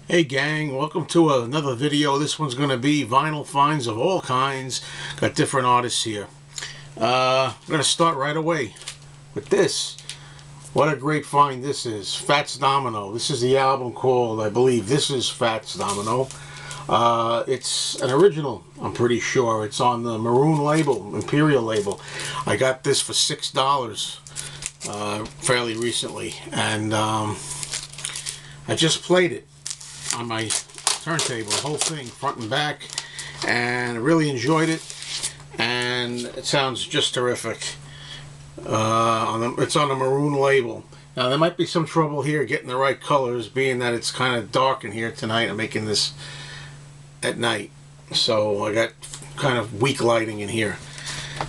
Hey gang, welcome to another video. This one's going to be vinyl finds of all kinds. Got different artists here. I'm going to start right away with this. What a great find this is. Fats Domino. This is the album called, I believe, This Is Fats Domino. It's an original, I'm pretty sure. It's on the maroon label, Imperial label. I got this for $6 fairly recently. And I just played it on my turntable, the whole thing, front and back, and I really enjoyed it, and it sounds just terrific. It's on a maroon label. Now there might be some trouble here getting the right colors, being that it's kind of dark in here tonight. I'm making this at night, so I got kind of weak lighting in here.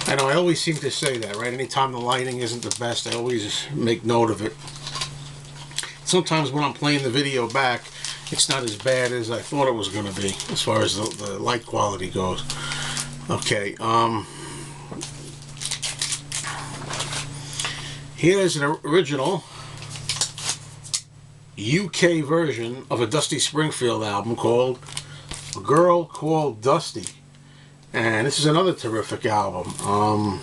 I know I always seem to say that, right? Anytime the lighting isn't the best, I always make note of it. Sometimes when I'm playing the video back, it's not as bad as I thought it was going to be as far as the light quality goes. Okay, here's an original UK version of a Dusty Springfield album called A Girl Called Dusty. And this is another terrific album.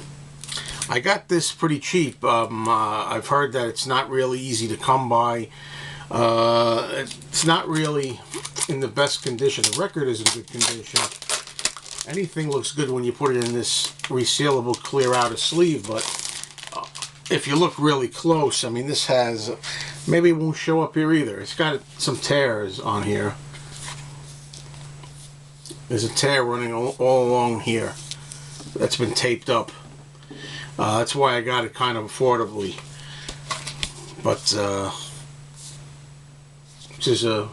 I got this pretty cheap. I've heard that it's not really easy to come by. It's not really in the best condition. The record is in good condition. Anything looks good when you put it in this resealable clear outer sleeve, but if you look really close, I mean, this has, maybe it won't show up here either. It's got some tears on here. There's a tear running all along here that's been taped up. That's why I got it kind of affordably. But this is a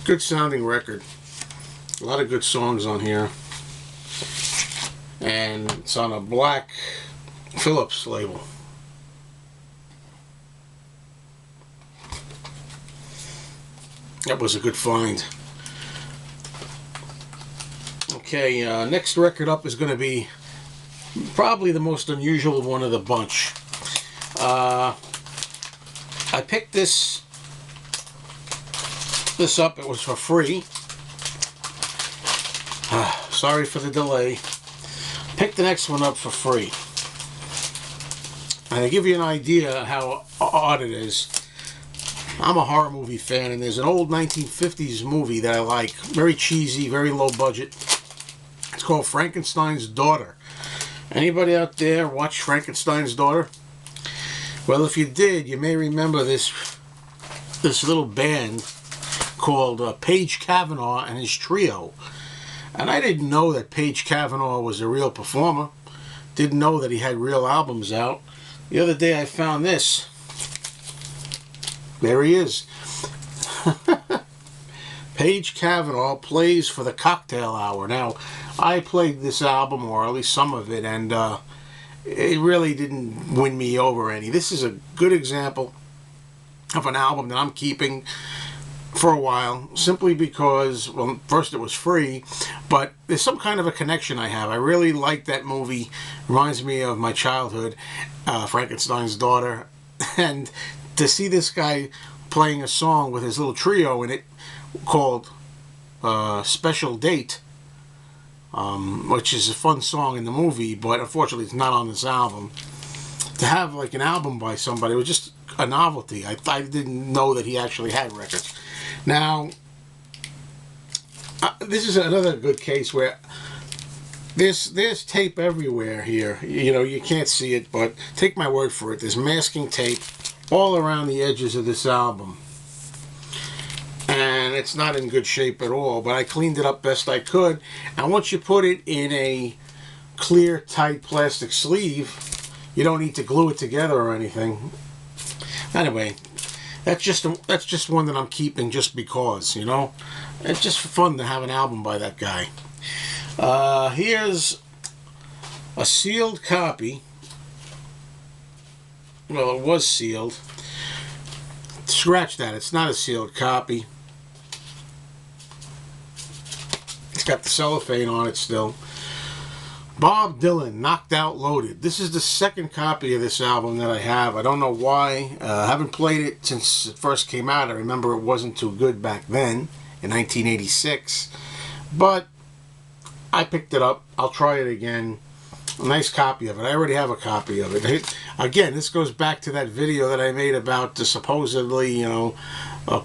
good sounding record. A lot of good songs on here. And it's on a black Phillips label. That was a good find. Okay, next record up is going to be probably the most unusual one of the bunch. I picked this up. It was for free. Sorry for the delay. Picked the next one up for free. And to give you an idea how odd it is, I'm a horror movie fan, and there's an old 1950s movie that I like. Very cheesy, very low budget. It's called Frankenstein's Daughter. Anybody out there watch Frankenstein's Daughter? Well, if you did, you may remember this little band called Page Cavanaugh and his trio. And I didn't know that Page Cavanaugh was a real performer. Didn't know that he had real albums out. The other day I found this. There he is. Page Cavanaugh plays for the Cocktail Hour. Now, I played this album, or at least some of it, and it really didn't win me over any. This is a good example of an album that I'm keeping for a while, simply because, well, first it was free, but there's some kind of a connection I have. I really like that movie. Reminds me of my childhood, Frankenstein's Daughter, and to see this guy playing a song with his little trio in it called Special Date, which is a fun song in the movie, but unfortunately it's not on this album. To have like an album by somebody was just a novelty. I didn't know that he actually had records. Now, this is another good case where there's tape everywhere here. You know, you can't see it, but take my word for it. There's masking tape all around the edges of this album. And it's not in good shape at all, but I cleaned it up best I could. And once you put it in a clear, tight plastic sleeve, you don't need to glue it together or anything. Anyway, that's just one that I'm keeping just because, you know. It's just fun to have an album by that guy. Here's a sealed copy. Well, it was sealed. Scratch that. It's not a sealed copy. It's got the cellophane on it still. Bob Dylan, Knocked Out Loaded. This is the second copy of this album that I have. I don't know why. I haven't played it since it first came out. I remember it wasn't too good back then, in 1986. But I picked it up. I'll try it again. A nice copy of it. I already have a copy of it. Again, this goes back to that video that I made about supposedly,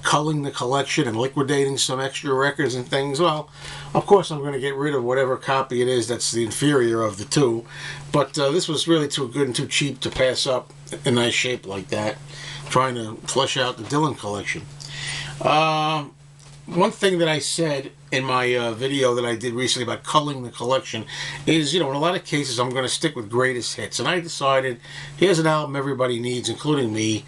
culling the collection and liquidating some extra records and things. Well, of course I'm going to get rid of whatever copy it is that's the inferior of the two. But this was really too good and too cheap to pass up in nice shape like that. Trying to flesh out the Dylan collection. One thing that I said in my video that I did recently about culling the collection is, in a lot of cases I'm going to stick with greatest hits. And I decided, here's an album everybody needs, including me,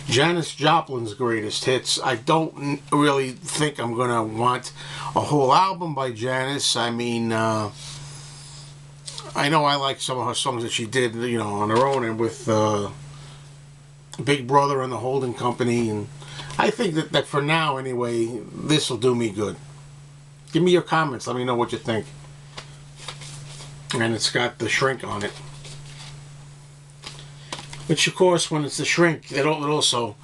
Janis Joplin's greatest hits. I don't really think I'm going to want a whole album by Janis. I mean, I know I like some of her songs that she did, on her own and with Big Brother and the Holding Company, and I think that for now, anyway, this will do me good. Give me your comments. Let me know what you think. And it's got the Shrink on it. Which, of course, when it's the Shrink, it also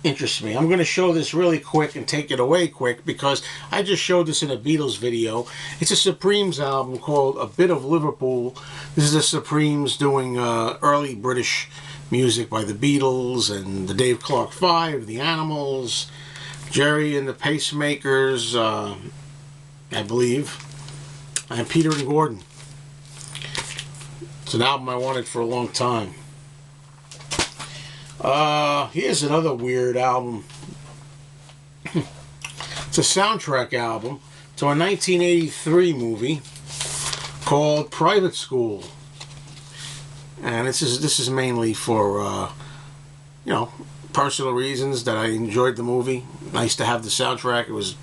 interests me. I'm going to show this really quick and take it away quick because I just showed this in a Beatles video. It's a Supremes album called A Bit of Liverpool. This is the Supremes doing early British music by the Beatles and the Dave Clark Five, the Animals, Jerry and the Pacemakers, I believe, and Peter and Gordon. It's an album I wanted for a long time. Here's another weird album. It's a soundtrack album to a 1983 movie called Private School. And this is mainly for, personal reasons that I enjoyed the movie. Nice to have the soundtrack. It was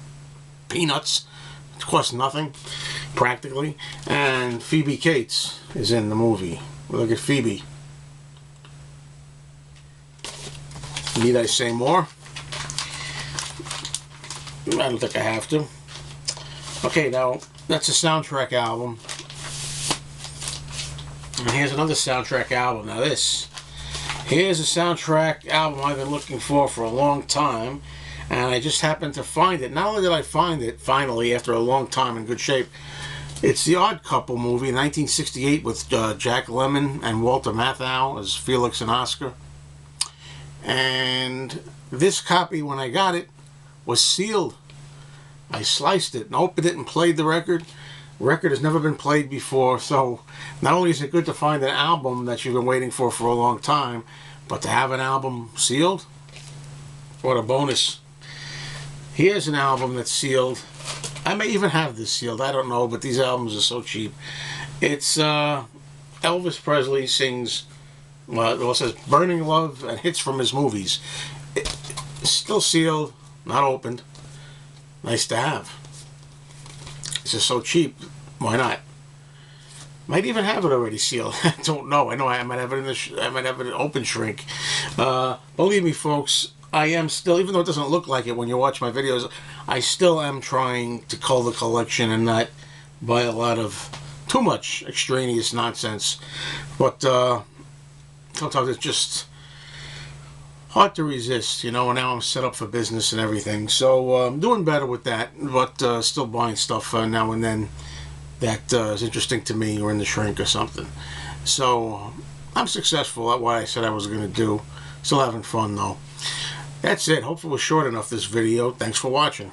peanuts. It cost nothing, practically. And Phoebe Cates is in the movie. Look at Phoebe. Need I say more? I don't think I have to. Okay, now, that's a soundtrack album. And here's another soundtrack album. Now here's a soundtrack album I've been looking for a long time, and I just happened to find it. Not only did I find it, finally, after a long time in good shape, it's The Odd Couple movie, 1968, with Jack Lemmon and Walter Matthau as Felix and Oscar. And this copy, when I got it, was sealed. I sliced it and opened it and played the record. Record has never been played before, so not only is it good to find an album that you've been waiting for a long time, but to have an album sealed, what a bonus. Here's an album that's sealed. I may even have this sealed, I don't know, but these albums are so cheap. It's Elvis Presley sings, it says Burning Love and hits from his movies. It's still sealed, not opened. Nice to have. It's just so cheap. Why not? Might even have it already sealed. I don't know. I know I might have it in I might have it in open shrink. Believe me, folks, I am still, even though it doesn't look like it when you watch my videos, I still am trying to cull the collection and not buy a lot of too much extraneous nonsense. But sometimes it's just hard to resist, and now I'm set up for business and everything. So I'm doing better with that, but still buying stuff now and then that is interesting to me or in the shrink or something. So I'm successful at what I said I was going to do. Still having fun, though. That's it. Hopefully it was short enough, this video. Thanks for watching.